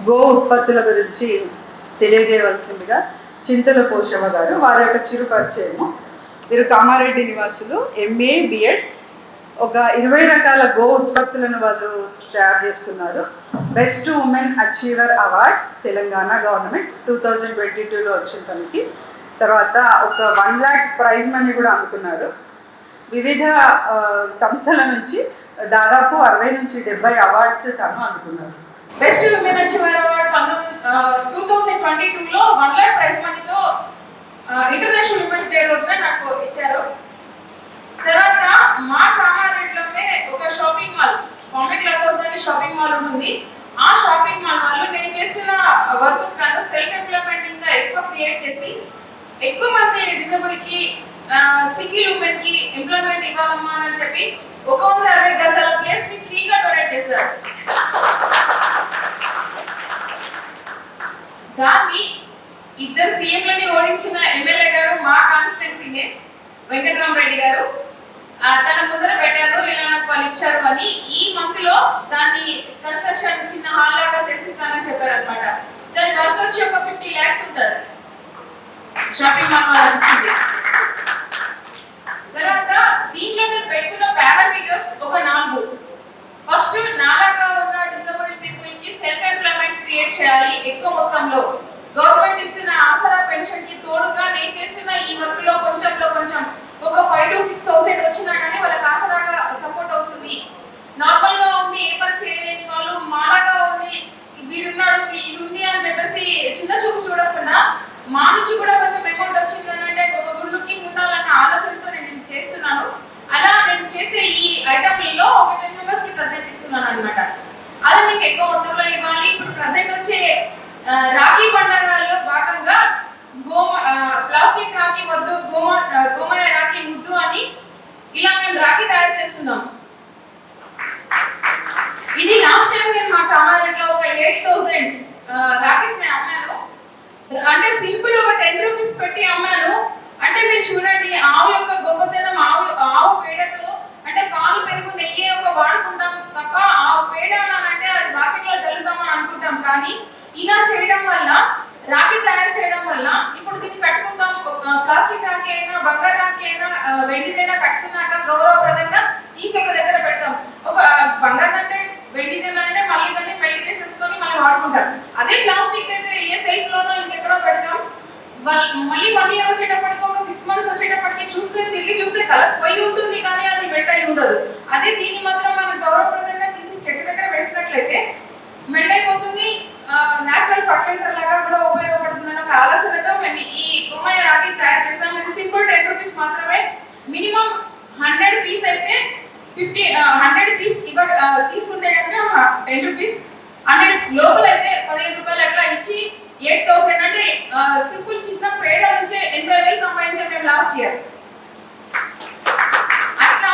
Go ఉత్పత్తుల గురించి తెలియజేయవలసిందిగా చింతల పోషమ్మ గారు, వారి యొక్క చిరు పరిచయము. వీరు కామారెడ్డి నివాసులు, MA B.Ed. ఒక 20 రకాల గో ఉత్పత్తులను వాళ్ళు తయారు చేస్తున్నారు. Best women achiever award Telangana government 2022లో వచ్చిన తనకి. తర్వాత ఒక 1 lakh ప్రైజ్ మనీ కూడా అందుకున్నారు. వివిధ సంస్థల నుంచి దాదాపు 60 నుంచి 70 అవార్డ్స్ తను అందుకున్నారు. బెస్ట్ ఉమెన్ అచీవర్ అవార్డ్ 2022లో 1 lakh ప్రైజ్ మనీతో ఇంటర్నేషనల్ ఉమెన్స్ డే రోజున నాకు ఇచ్చారు. తర్వాత మా కామారెడ్డిలోనే ఒక shopping mall, Bombay cloth house అనే షాపింగ్ మాల్ ఉంటుంది. ఆ షాపింగ్ మాల్ వాళ్ళు నేను చేస్తున్న వర్క్ కాను సెల్ఫ్ ఎంప్లాయ్మెంట్ ఇంకా ఎక్కువ క్రియేట్ చేసి ఎక్కువ మంది డిజేబుల్ కి సింగిల్ ఉమెన్ కి ఎంప్లాయ్మెంట్ ఇవ్వాలమ్మా అని చెప్పి 160 గజాల ప్లేస్ ని ఫ్రీగా డొనేట్ చేశారు. దాన్ని ఇద్దరు సీఎంలని ఓడించిన ఎమ్మెల్యే గారు మా కాన్స్టిట్యున్సీనే వెంకటరామరెడ్డి గారు తన ముందర పెట్టారు. ఇలా నాకు వాళ్ళు ఇచ్చారు అని. ఈ మంత్ లో దాన్ని కన్స్ట్రక్షన్ చిన్న హాల్ లాగా చేసిస్తానని చెప్పారు అనమాట. దాని వర్త్ వచ్చి ఒక 50 lakhs ఉంటుంది. షాపింగ్ మాల్ వాళ్ళకి ఇచ్చింది. తర్వాత దీంట్లో నేను పెట్టుకున్న పారామీటర్స్ ఒక 4. ఫస్ట్, నాలాగా ఉన్న డిజేబుల్డ్ పీపుల్ కి సెల్ఫ్ ఎంప్లాయ్మెంట్ క్రియేట్ చేయాలి ఎక్కువ మొత్తంలో. గవర్నమెంట్ ఇస్తున్న ఆసరా పెన్షన్ కి తోడుగా నేను చేస్తున్న ఈ వర్క్ లో కొంచెం ఒక 5,000 to 6,000 వచ్చినా కానీ వాళ్ళకి ఆసరాగా సపోర్ట్ అవుతుంది. నార్మల్ గా ఉండి ఏ పని చేయలేని వాళ్ళు మాలాగా ఉండి వీడున్నాడు ఇది ఉంది అని చెప్పేసి చిన్న చూపు చూడకుండా మా నుంచి కూడా కొంచెం అమౌంట్ వచ్చిందనంటే ఒక గుడ్ లుకింగ్ ఉండాలన్న ఆలోచనతో నేను ఇది చేస్తున్నాను. అలా నేను చేసే ఈ ఐటమ్లలో ఒక 10 members కి ప్రెజెంట్ ఇస్తున్నాను అనమాట. అది మీకు ఎక్కువ మొత్తంలో ఇవ్వాలి. ఇప్పుడు ప్రెజెంట్ వచ్చే రాఖీ పండుగలో భాగంగా ప్లాస్టిక్ రాఖీ వద్దు, గోమయ రాఖీ ముద్దు అని ఇలా మేము రాఖీ తయారు చేస్తున్నాం. ఇది లాస్ట్ టైం నేను మా కామారెడ్డిలో ఒక 8,000 రాఖీస్ నేను అమ్మాను. అంటే సింపుల్ ఒక 10 rupees పెట్టి అమ్మాను. అంటే మీరు చూడండి, ఆవు యొక్క గొప్పతనం ఆవు పేడతో, అంటే పాలు పెరుగు నెయ్యి ఒక వాడుకుంటాం తప్ప ఆవు పేడ అంటే అది రాఖీలో జల్లుతామని అనుకుంటాం. కానీ ఇలా చేయడం వల్ల, రాఖీ తయారు చేయడం వల్ల ఇప్పుడు దీన్ని కట్టుకుంటాం. ప్లాస్టిక్ రాఖీ అయినా బంగారు రాఖీ అయినా వెండిదైనా కట్టుకున్నాక గౌరవప్రదంగా తీసి ఒక దగ్గర పెడతాం. ఒక బంగారు అంటే వెండిదైనా అంటే మళ్ళీ దాన్ని మెల్ట్ చేసేసుకొని మళ్ళీ వాడుకుంటాం. అదే ప్లాస్టిక్ అయితే ఏ సెల్ఫ్ లోనో ఇంకెక్కడో పెడతాం. మళ్ళీ 1 year వచ్చేటప్పటికి ఒక 6 months వచ్చేటప్పటికి తిరిగి చూస్తే కలర్ పోయి ఉంటుంది కానీ అది మెల్ట్ అయి ఉండదు. అదే దీన్ని మాత్రం మనం గౌరవప్రదంగా తీసి చెట్టు దగ్గర వేసినట్లయితే మెల్ట్ అయిపోతుంది. న్యాచురల్ ఫర్టిలైజర్ లాగా కూడా ఉపయోగపడుతుందని ఒక ఆలోచనతో మేము ఈ గోమయ రాఖీ తయారు చేసాం. ఇది సింపుల్ 10 rupees మాత్రమే. మినిమం 100 పీస్ అయితే 100 పీస్ తీసుకుంటే కనుక 10 rupees, 100 లోపల అయితే 15 రూపాయలు అట్లా ఇచ్చి 8,000 అంటే సింపుల్ చిన్న పేడ నుంచే 80,000 సంపాదించాం మేము లాస్ట్ ఇయర్. అట్లా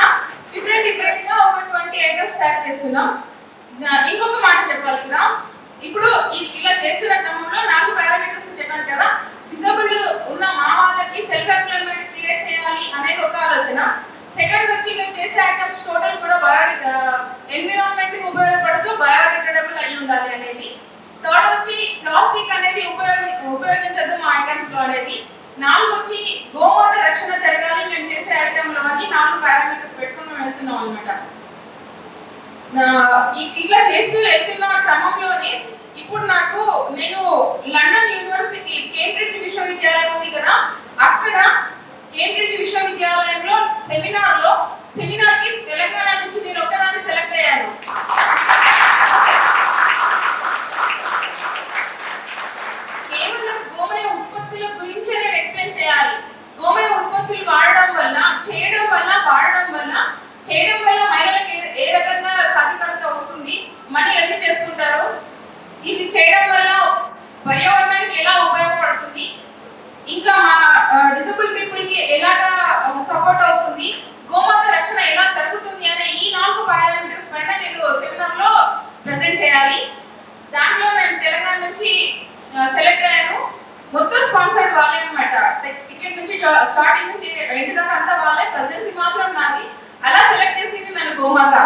డిఫరెంట్ గా ఒక 20 ఐటమ్స్ తయారు చేస్తున్నాం. ఇంకొక మాట చెప్పాలి కదా, ఇప్పుడు ఇలా చేస్తున్న క్రమంలో 4 పారామీటర్స్ చెప్పాను కదా. డిజేబుల్డ్ ఉన్న మా వాళ్ళకి సెల్ఫ్ ఎంప్లాయ్మెంట్ క్రియేట్ చేయాలి అనేది ఒక ఆలోచన. సెకండ్ వచ్చి మేము చేసే ఐటమ్స్ టోటల్ కూడా ఎన్విరాన్మెంట్ కి ఉపయోగపడుతూ బయోడిగ్రేడబుల్ అయి ఉండాలి అనేది. థర్డ్ వచ్చి ప్లాస్టిక్ అనేది ఉపయోగించద్దు మా ఐటమ్స్ లో అనేది. 4 వచ్చి గోమాత రక్షణ జరగాలి మేము చేసే ఐటమ్ లో అని 4 పారామీటర్స్ పెట్టుకుని మేము వెళ్తున్నాం అనమాట. ఇట్లా చేస్తూ వెళ్తున్న క్రమంలోనే ఇప్పుడు నేను లండన్ యూనివర్సిటీ కేంబ్రిడ్జ్ విశ్వవిద్యాలయం ఉంది కదా, అక్కడ కేంబ్రిడ్జ్ విశ్వవిద్యాలయంలో సెమినార్ కి తెలంగాణ నుంచి నేను ఒక్కదాన్ని సెలెక్ట్ అయ్యాను. కేవలం గోమయ ఉత్పత్తుల గురించే నేను ఎక్స్ప్లెయిన్ చేయాలి. గోమయ ఉత్పత్తులు వాడడం వల్ల మహిళలకు ఏ రకంగా సాధికారత వస్తుంది, మనీ ఎన్ని చేసుకుంటారు, ఇది చేయడం వల్ల పర్యావరణానికి ఎలా ఉపయోగపడుతుంది, ఇంకా మా డిజేబుల్ పీపుల్ కి ఎలాగా సపోర్ట్ అవుతుంది, గోమాత రక్షణ ఎలా జరుగుతుంది అనే ఈ 4 పారామీటర్స్ పైన నేను సెమినార్ లో ప్రెజెంట్ చేయాలి. దాంట్లో నేను తెలంగాణ నుంచి సెలెక్ట్ అయ్యాను. మొత్తం స్పాన్సర్డ్ వాళ్ళే అనమాట. టికెట్ నుంచి స్టార్టింగ్ నుంచి ఎండ్ దాకా అంతా వాళ్ళే. ప్రెజెన్సీ మాత్రం నాది. అలా సెలెక్ట్ చేసింది నన్ను గోమాత.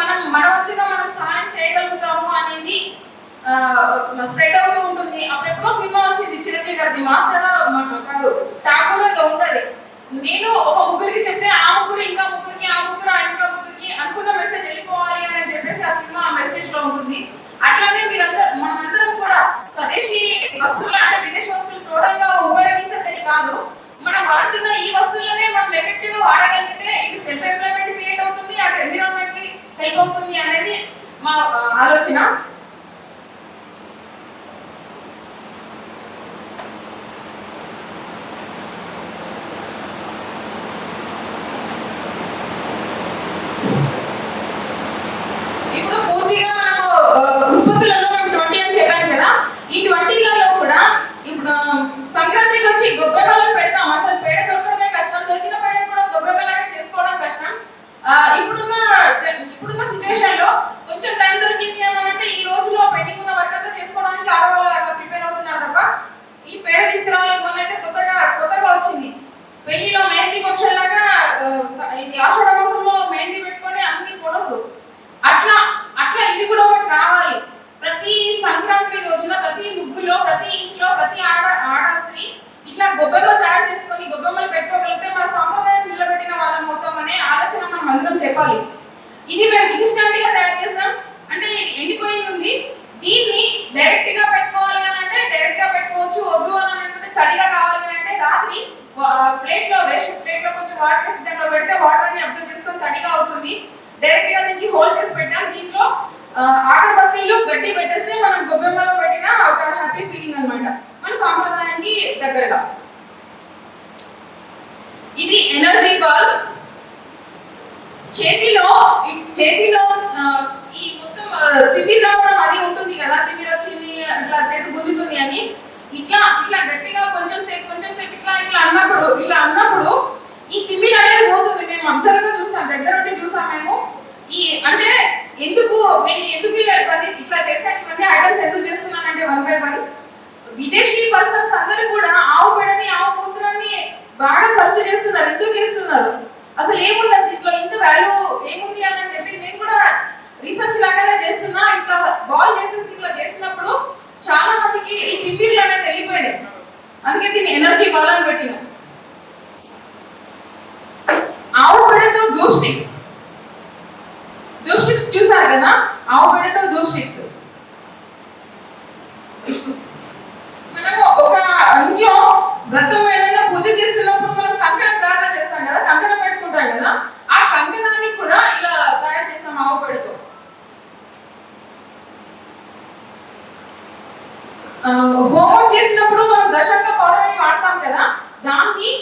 మన వంతుగా మనం సహాయం చేయగలుగుతాము అనేది స్ప్రెడ్ అవుతూ ఉంటుంది. అప్పుడెప్పుడో సినిమా వచ్చింది చిరంజీవి గారిది మాస్టర్ కాదు ఠాకూర్ ఏదో ఉంటది. నేను ఒక ముగ్గురికి చెప్తే ఆ ముగ్గురు ఇంకా ముగ్గురికి, ఆ ముగ్గురు ఇంకా ముగ్గురికి అనుకున్న మెసేజ్ వెళ్ళిపోవాలి అని చెప్పేసి ఆ సినిమా ఆ మెసేజ్ లో ఉంటుంది. అట్లానే మనమందరం కూడా స్వదేశీ వస్తువులు అంటే విదేశీ వస్తువులు టోటల్ గా ఉపయోగించదని కాదు, మనం వాడుతున్న ఈ వస్తువులనే మనం ఎఫెక్టివ్ గా వాడగలిగితే ఇటు సెల్ఫ్ ఎంప్లాయ్మెంట్ క్రియేట్ అవుతుంది, అటు ఎన్విరాన్మెంట్ కి హెల్ప్ అవుతుంది అనేది మా ఆలోచన. ఇప్పుడు పూర్తిగా మనము ఉత్పత్తులలో మేము 20 అని చెప్పాను కదా, ఈ 20లలో కూడా ఇప్పుడు సంక్రాంతికి వచ్చి గొబ్బెమ్మలను పెడతాం. అసలు పేడ దొరకడమే కష్టం, దొరికిన పేడను కూడా గొబ్బెమ్మలాగా చేసుకోవడం కష్టం. ఇప్పుడున్న సిచ్యువేషన్ లో కొంచెం టైం దొరికింది అంటే ఈ రోజులో పెండింగ్ ఉన్న వర్క్ అంతా చేసుకోవడానికి ఆడవాళ్ళు అట్లా ప్రిపేర్ అవుతున్నారు తప్ప ఈ పేడ తీసుకురావాలి మొన్నైతే కొత్తగా వచ్చింది. పెళ్లిలో మెహందీ ఫంక్షన్ లాగా ఇది ఆషాఢ మాసంలో మెహందీ పెట్టుకొని అన్ని ఫోటోస్ అట్లా ఇది కూడా ఒకటి రావాలి. ప్రతి సంక్రాంతి రోజున ప్రతి ముగ్గులో ప్రతి ఇంట్లో ప్రతి ఆడ స్త్రీ ఇట్లా గొబ్బెమ్మలు తయారు చేసుకొని గొబ్బెమ్మలు పెట్టుకోగలిగితే మన సంప్రదాయం నిలబెట్టిన వాళ్ళం అవుతామనే ఆలోచన మనం అందరం చెప్పాలి. ఇది మేము ఇన్స్టాంట్ గా తయారు చేస్తాం అంటే ఇది ఎండిపోయింది ఉంది, దీన్ని డైరెక్ట్ గా పెట్టుకోవాలి అని అంటే డైరెక్ట్ గా పెట్టుకోవచ్చు, వద్దు అని అంటే తడిగా కావాలి అని అంటే రాత్రి వేస్ట్ ప్లేట్ లో కొంచెం వాటర్ వేసి దాంట్లో పెడితే వాటర్ అని అబ్జర్వ్ చేసుకొని తడిగా అవుతుంది. డైరెక్ట్ గా దీనికి హోల్డ్ చేసి పెట్టాం, దీంట్లో ఆగరబత్తీలు గడ్డి పెట్టేస్తే మనం గొబ్బెమ్మలో పెట్టిన ఒక హ్యాపీ ఫీలింగ్ అన్నమాట మన సాంప్రదాయానికి దగ్గరగా. ఇది ఎనర్జీ బాల్. చేతిలో ఈ మొత్తం తిమ్మిరి రావడం అది ఉంటుంది కదా, తిమ్మిరి వచ్చింది ఇట్లా చేతి గుంజుతుంది అని ఇట్లా గట్టిగా కొంచెం సేపు ఇట్లా అన్నప్పుడు ఈ తిమ్మిరి అనేది పోతుంది. మేము అబ్జర్వ్ గా చూసాం, దగ్గర ఉండి చూసాం మేము. ఈ అంటే ఎందుకు ఇట్లా చేస్తాను ఇవన్నీ ఐటమ్స్ ఎందుకు చేస్తున్నానంటే 1 by 1 విదేశీ పర్సన్స్ అందరూ కూడా ఆవు పేడని ఆవు మూత్రాన్ని బాగా సెర్చ్ చేస్తున్నారు. ఎందుకు చేస్తున్నారు, అసలు ఏముండదు దీంట్లో, ఇంత వాల్యూ ఏముంది అని చెప్పి నేను కూడా రీసెర్చ్ లాగానే చేస్తున్నా. ఇట్లా బాల్ బేసిస్ ఇట్లా చేసినప్పుడు చాలా మందికి ఈ తిమ్మిర్లు అనేది వెళ్ళిపోయినాయి. అందుకే దీన్ని ఎనర్జీ బాల్ అని పెట్టిన. ఆవు పేడతో ధూప్ స్టిక్స్ చూసారు కదా, ఆవు పేడతో ధూప్ స్టిక్స్. మనము ఒక ఇంట్లో వ్రతం ఏదైనా పూజ చేస్తున్నప్పుడు మనం కంకణం ధారణ చేస్తాం కదా, కంకణం పెట్టుకుంటాం కదా, ఆ కంకణాన్ని కూడా ఇలా తయారు చేస్తాం ఆవు పేడతో. హోమం చేసినప్పుడు మనం దశంక పౌడర్ అని వాడతాం కదా, దాన్ని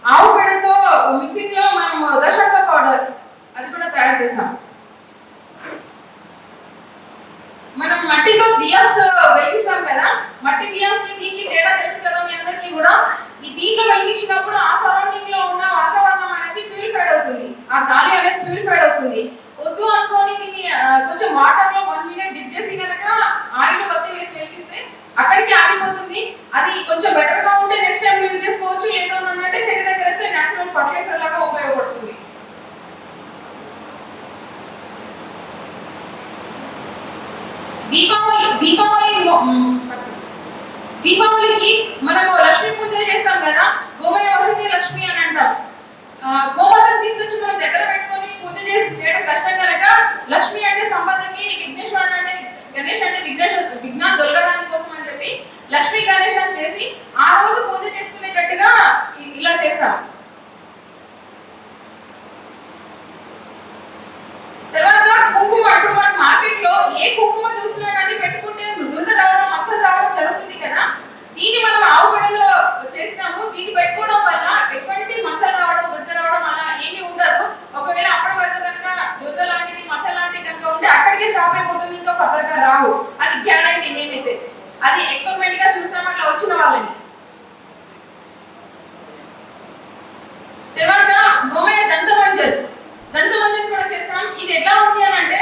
ఆవు పేడతో మిక్సింగ్ లో మనం దశంక పౌడర్ అది కూడా తయారు చేస్తాం. మనం మట్టితో దియాస్ వెలిగిస్తాం కదా, మట్టి దియాస్ ని దీనికి తేడా తెలుసు కదా మీ అందరికీ కూడా. ఈ దీంట్లో వెలిగించినప్పుడు ఆ సరౌండింగ్ లో ఉన్న వాతావరణం అనేది ప్యూరిఫైడ్ అవుతుంది, ఆ గాలి అనేది ప్యూరిఫైడ్ అవుతుంది. వద్దు అనుకోని దీన్ని కొంచెం వాటర్ లో 1 minute డిప్ చేసి కనుక ఆయిల్ బత్తి వేసి వెలిగిస్తే అక్కడికి ఆగిపోతుంది. అది కొంచెం బెటర్ గా ఉంటే నెక్స్ట్ టైం యూజ్ చేసుకోవచ్చు, లేదు అంటే చెట్టు దగ్గర వేస్తే నేచురల్ ఫర్టిలైజర్ లాగా ఉపయోగపడుతుంది. దీపావళికి మనము లక్ష్మీ పూజ చేస్తాం కదా, గోమయ వసతి లక్ష్మి అని అంటాం. గోమాతను తీసుకొచ్చి మనం దగ్గర పెట్టుకొని పూజ చేయడం కష్టం కనుక లక్ష్మి అంటే సంపదకి, విఘ్నేశ్వరుడు అంటే గణేష్ అంటే విఘ్నాలు దొరకడానికి కోసం అని చెప్పి లక్ష్మీ గణేష్ అని చేసి ఆ రోజు పూజ చేసుకునేటట్టుగా ఇలా చేస్తాం. తర్వాత కుంకుమ. ఇప్పుడు మన మార్కెట్ లో ఏ కుంకుమ చూసినా కానీ పెట్టుకుంటే దురద రావడం, మచ్చలు రావడం జరుగుతుంది కదా, దీన్ని మనం ఆవు పేడలో చేసినాము. దీన్ని పెట్టుకోవడం వల్ల ఎటువంటి మచ్చలు రావడం, దురద రావడం అలా ఏమీ ఉండదు. ఒకవేళ అప్పటి వరకు కనుక దురద లాంటిది, మచ్చ లాంటిది కనుక ఉంటే అక్కడికే స్టాప్ అయిపోతుంది, ఇంకా ఫర్దర్ గా రావు. అది గ్యారంటీ. నేనైతే అది ఎక్స్పెరిమెంట్ గా చూసాం అట్లా వచ్చిన వాళ్ళని. తర్వాత గోమయ దంతమంజన్ కూడా చేసాం. ఇది ఎలా ఉంది అని అంటే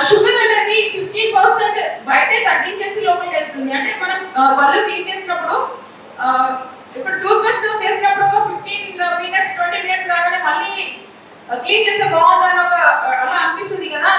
షుగర్ అనేది 15% బయటే తగ్గించేసి లోపలికి వెళ్తుంది. అంటే మనం పళ్ళు క్లీన్ చేసినప్పుడు ఇప్పుడు టూత్ పేస్ట్ చేసినప్పుడు ఒక 15 minutes 20 minutes లాగానే మళ్ళీ క్లీన్ చేస్తే బాగుందని అలా అనిపిస్తుంది కదా,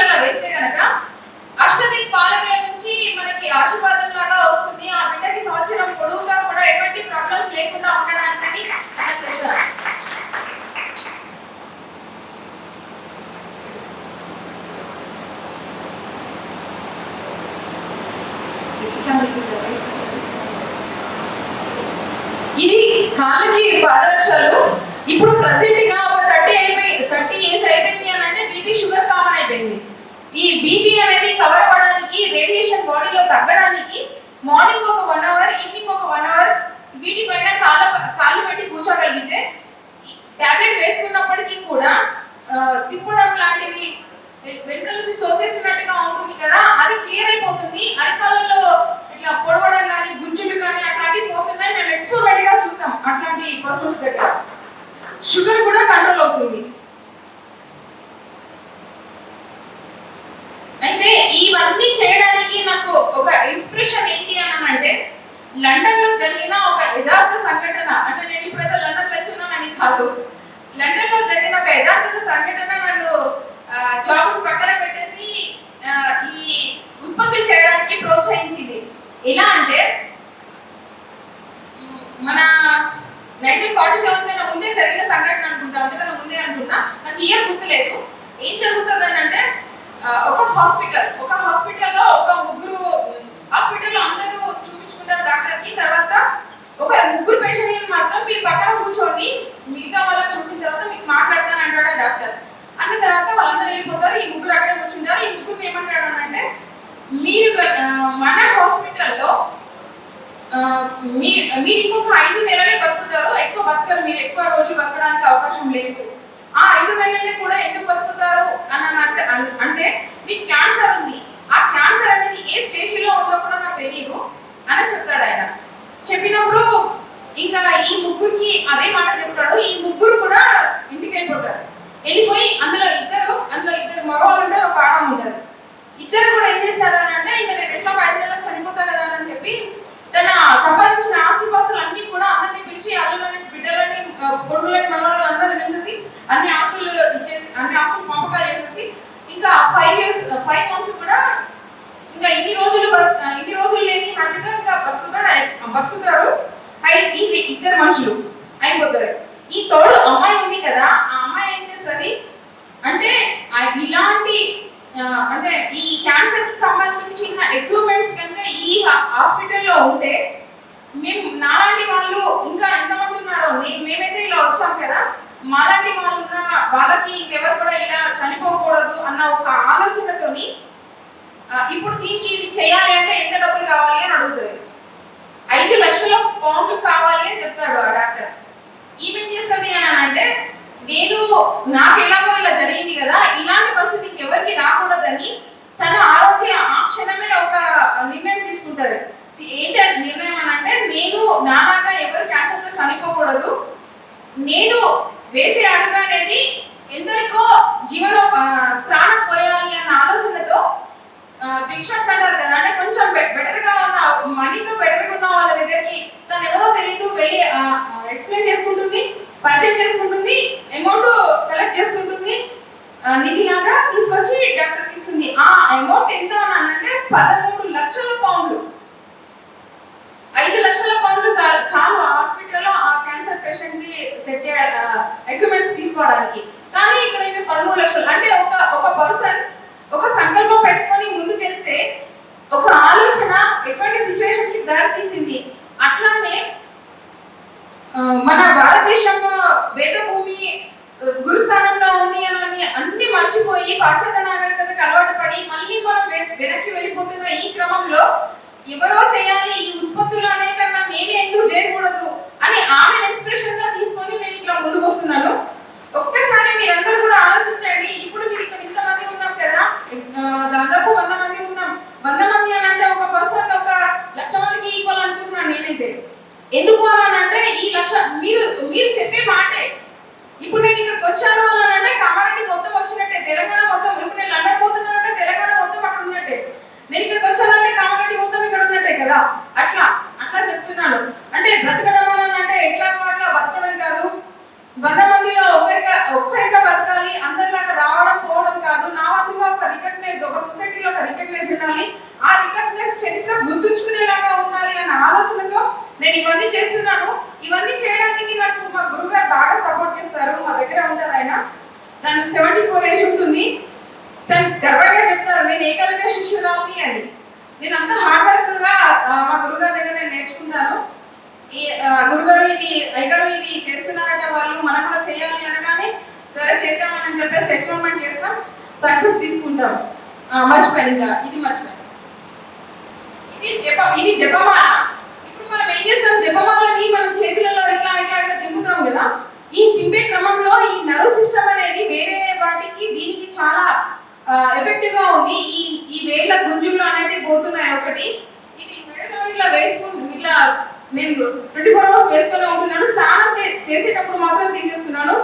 అలా వేస్తే కనుక అష్టదిక్ పాలకుల నుంచి మనకి ఆశీర్వాదం లాగా వస్తుంది. ఆ బిడ్డకి సంవత్సరం పొడవుగా కూడా ఎటువంటి ప్రాబ్లమ్స్ లేకుండా ఉండడానికి చెప్తారు. ఇది కాళ్ళకి పాదరక్షలు. ఇప్పుడు ప్రెసెంట్ గా ఒక 30 ఏజ్ అయిపోయింది అని అంటే బీపీ షుగర్ కామన్ అయిపోయింది. ఈ బీపీ అనేది కవర్ అవ్వడానికి, రేడియేషన్ బాడీలో తగ్గడానికి మార్నింగ్ ఒక 1 అవర్, ఈవినింగ్ ఒక 1 అవర్ వీటిపైన కాళ్ళు పెట్టి కూర్చోగలిగితే టాబ్లెట్ వేసుకున్నప్పటికీ కూడా తిప్పడం లాంటిది వెనుకల నుంచి తోసేసినట్టుగా ఉంటుంది కదా, అది క్లియర్ అయిపోతుంది. అరికాళ్ళలో ఇట్లా పొడవడం కానీ, గుంజులు కానీ అట్లాంటివి పోతున్నాయి. మేము ఎక్స్పెరిమెంట్ గా చూసాం అట్లాంటి పర్సన్స్ దగ్గర. షుగర్ కూడా కంట్రోల్ అవుతుంది. అయితే ఇవన్నీ చేయడానికి నాకు ఒక ఇన్స్పిరేషన్ ఏంటి అని అంటే, లండన్ లో జరిగిన ఒక యథార్థ సంఘటన. అంటే నేను ఇప్పుడైతే లండన్ వెళ్తున్నానని కాదు, లండన్ లో జరిగిన ఒక యథార్థ సంఘటన నన్ను జాబ్ పక్కన పెట్టేసి ఈ ఉత్పత్తులు చేయడానికి ప్రోత్సహించింది. ఎలా అంటే, మన 1947 కన్నా ముందే జరిగిన సంఘటన అనుకుంటా, అంతకన్నా ముందే అనుకుంటా, నాకు ఇయర్ గుర్తులేదు. ఏం జరుగుతుంది అని అంటే, ఒక హాస్పిటల్లో ఒక ముగ్గురు, హాస్పిటల్లో అందరూ చూపించుకుంటారు డాక్టర్ కి. తర్వాత ఒక ముగ్గురు పేషెంట్లను మాత్రం మీరు పక్కన కూర్చోండి, మిగతా వాళ్ళని చూసిన తర్వాత మీకు మాట్లాడతాను అంటాడు డాక్టర్. అన్న తర్వాత వాళ్ళందరూ వెళ్ళిపోతారు. ఈ ముగ్గురు అక్కడే కూర్చుంటారు. ఈ ముగ్గురు ఏమంటాడు అంటే, మీరు మన హాస్పిటల్లో మీరు ఇంకొక 5 నెలలే బతుకుతారు, ఎక్కువ బతకరు, మీరు ఎక్కువ రోజులు బతకడానికి అవకాశం లేదు. ఆ 5 నెలలే కూడా ఎందుకు బతుకుతారు అని అంటే, మీకు క్యాన్సర్ ఉంది. ఆ క్యాన్సర్ అనేది ఏ స్టేజ్ లో ఉందో కూడా నాకు తెలియదు అని చెప్తాడు ఆయన. చెప్పినప్పుడు ఇంకా ఈ ముగ్గురికి అదే మాట చెప్తాడు. ఈ ముగ్గురు కూడా ఇంటికి వెళ్ళిపోతారు. వెళ్ళిపోయి అందులో ఇద్దరు మగవాళ్ళు ఉంటారు, ఒక ఆడమ్మ ఉంటారు. ఇద్దరు కూడా ఏం చేస్తారు అని అంటే, ఇంకా నేను ఎట్లా 5 నెలలకు చనిపోతాను కదా అని చెప్పి తన సంపాదించిన ఆస్తిపాస్తులు అన్ని కూడా అందరినీ పిలిచి, అల్లులని, బిడ్డలని, కొడుకులని, మనవలని అందరినీ పిలిచేసి అన్ని ఆస్తులు ఇచ్చేసి, అన్ని ఆస్తులు పంపకాలు చేసేసి, ఇంకా 5 మంత్స్ కూడా ఇంకా ఇన్ని రోజులు లేని హ్యాపీగా ఇంకా బతుకుతారు. ఈ ఇద్దరు మనుషులు అయిపోతారు. ఈ తోడు అమ్మాయి ఉంది కదా, ఆ అమ్మాయి ఏం చేస్తుంది అంటే, ఇలాంటి అంటే ఈ క్యాన్సర్ కి సంబంధించిన ఎక్విప్మెంట్స్ కనుక ఈ హాస్పిటల్లో ఉంటే, మేము నాలాంటి వాళ్ళు ఇంకా ఎంతమంది ఉన్నారో, మేమైతే ఇలా వచ్చాం కదా, మాలాంటి వాళ్ళు ఉన్న వాళ్ళకి ఇంకెవరు కూడా ఇలా చనిపోకూడదు అన్న ఒక ఆలోచనతోని ఇప్పుడు దీనికి ఇది చేయాలి అంటే ఎంత డబ్బులు కావాలి అని అడుగుతుంది. 5 లక్షల పౌండ్లు కావాలి అని చెప్తాడు ఆ డాక్టర్. ఈమెం చేస్తుంది అని అంటే, నాకు ఎలాగో ఇలా జరిగింది కదా, ఇలాంటి పరిస్థితి ఇంకెవరికి రాకూడదని తను ఆ క్షణమే ఒక నిర్ణయం తీసుకుంటారు. ఏంటి నిర్ణయం అని అంటే, నేను నాలాగా ఎవరు క్యాన్సర్తో చనిపోకూడదు, నేను వేసే అడుగు అనేది ఎందరికో ప్రాణం పోయాలి అన్న ఆలోచనతో బిగ్ షాట్స్ అంటారు కదా, అంటే కొంచెం బెటర్గా ఉన్న మనీతో బెటర్గా ఉన్న వాళ్ళ దగ్గరికి తను ఎవరో తెలియదు వెళ్ళి ఎక్స్ప్లెయిన్ చేసుకుంటుంది, పరిచయం చేసుకుంటుంది, అమౌంట్ కలెక్ట్ చేసుకుంటుంది, నిధిలాగా తీసుకొచ్చి డాక్టర్కి ఇస్తుంది. ఆ అమౌంట్ ఎంత అని అంటే 13 లక్షల పౌండ్లు. 5 లక్షల పౌండ్లు చాలు హాస్పిటల్లో ఆ క్యాన్సర్ పేషెంట్ ని సెట్ చేయాలి, ఎక్విప్మెంట్స్ తీసుకోవడానికి. కానీ ఇక్కడ 13 లక్షలు అంటే ఒక పర్సన్ ఒక సంకల్పం పెట్టుకొని ముందుకెళ్తే ఒక ఆలోచన ఎటువంటి సిచ్యువేషన్ కి దారి తీసింది. అట్లానే మన భారతదేశం వేదభూమి గురుస్థానంలో ఉంది అని అన్ని మర్చిపోయి పాశ్చాత్య నాగరికతకు అలవాటు పడి మళ్ళీ మనం వెనక్కి వెళ్ళిపోతున్న ఈ క్రమంలో ఎవరో చేయాలి ఈ ఉత్పత్తులు అనే కన్నా నేనే ఎందుకు చేయకూడదు అని ఆమె ఇన్స్పిరేషన్ గా తీసుకొని నేను ఇట్లా ముందుకు వస్తున్నాను. ఒక్కసారి మీరందరూ కూడా ఆలోచించండి. ఇప్పుడు మీరు ఇక్కడ ఇంతమంది ఉన్నాం కదా, దాదాపు 100 మంది ఉన్నాం. 100 మంది అని అంటే ఒక పర్సన్ ఒక 1,00,000 మందికి ఈక్వల్ అనుకుంటున్నాను నేనైతే. ఎందుకు అని అంటే ఈ 1,00,000 మీరు చెప్పే మాటే. ఇప్పుడు నేను ఇక్కడికి వచ్చాను అని అంటే కామారెడ్డి మొత్తం వచ్చినట్టే, తెలంగాణ మొత్తం. ఇప్పుడు నేను లండన్ పోతున్నానంటే తెలంగాణ మొత్తం అక్కడ ఉన్నట్టే. నేను ఇక్కడికి వచ్చానంటే కామారెడ్డి మొత్తం ఇక్కడ ఉన్నట్టే కదా. అట్లా చెప్తున్నాను. అంటే బ్రతకడం అని అంటే ఎట్లా అట్లా బతకడం కాదు, 100 మందిలో ఒక్కరిగా బతకాలి, అందరిలాగా రావడం పోవడం కాదు. నా వంతుగా ఒక రికగ్నైజ్ మర్చిపోయాను, ఇంకా ఇది మర్చిపోయాను. ఇది జపమాల. ఇప్పుడు మనం ఏం చేస్తాం, జపమాలని మనం చేతులలో ఇట్లా ఇట్లా ఇట్లా తిప్పుతాం కదా. ఈ తింపే క్రమంలో ఈ నర్వ్ సిస్టమ్ అనేది వేరే వాటికి దీనికి చాలా ఎఫెక్టివ్ గా ఉంది. ఈ వేళ్ళ గుంజులు అనేవి పోతున్నాయి. ఒకటి ఇది మెడలో ఇట్లా వేసుకుంటూ ఇట్లా నేను 24 hours వేసుకొని ఉంటున్నాను. స్నానం చేసేటప్పుడు మాత్రం తీసేస్తున్నాను.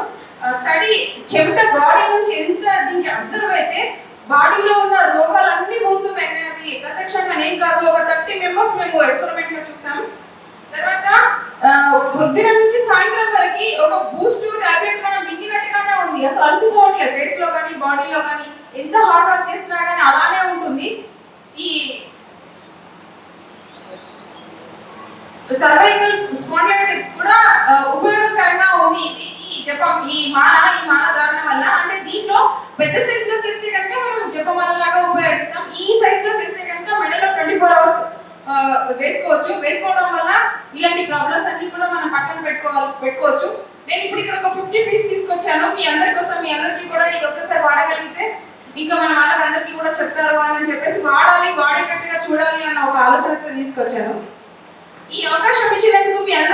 తడి చెమట బాడీ నుంచి ఎంత దీనికి అబ్జర్వ్ అయితే బాడీలో ఉన్న రోగాలన్నీ పోతున్నాయి. అది ప్రత్యక్షంగా నేను కాదు, ఒక 30 మెంబర్స్ మేము ఎక్స్పెరిమెంట్ గా చూసాం. తర్వాత పొద్దున నుంచి సాయంత్రం వరకు ఒక బూస్ట్ టాబ్లెట్ మనం మింగినట్టుగానే ఉంది. అసలు అలసిపోవట్లేదు. ఫేస్ లో కానీ బాడీలో కానీ ఎంత హార్డ్ వర్క్ చేసినా కానీ అలానే ఉంటుంది. ఈ సర్వైకల్ స్పాండిలైటిస్ కూడా ఉపయోగకరంగా ఉంది. ఈ జపం ఈ మాల ధారణ వల్ల. అంటే దీంట్లో పెద్ద సైజ్ లో చేస్తే కనుక మనం జపమాల లాగా ఉపయోగిస్తాం. ఈ సైజ్ లో చేస్తే కనుక మెడలో 24 hours వేసుకోవడం వల్ల ఇలాంటి ప్రాబ్లమ్స్ అన్ని కూడా మనం పక్కన పెట్టుకోవచ్చు. నేను ఇప్పుడు ఇక్కడ ఒక 50 పీస్ తీసుకొచ్చాను మీ అందరి కోసం. మీ అందరికీ కూడా ఇది ఒక్కసారి వాడగలిగితే ఇంకా మన వాళ్ళకందరికీ కూడా చెప్తారు అని చెప్పేసి వాడాలి, వాడేటట్టుగా చూడాలి అన్న ఒక ఆలోచనతో తీసుకొచ్చాను. ఈ అవకాశం ఇచ్చినందుకు మీ అందరికీ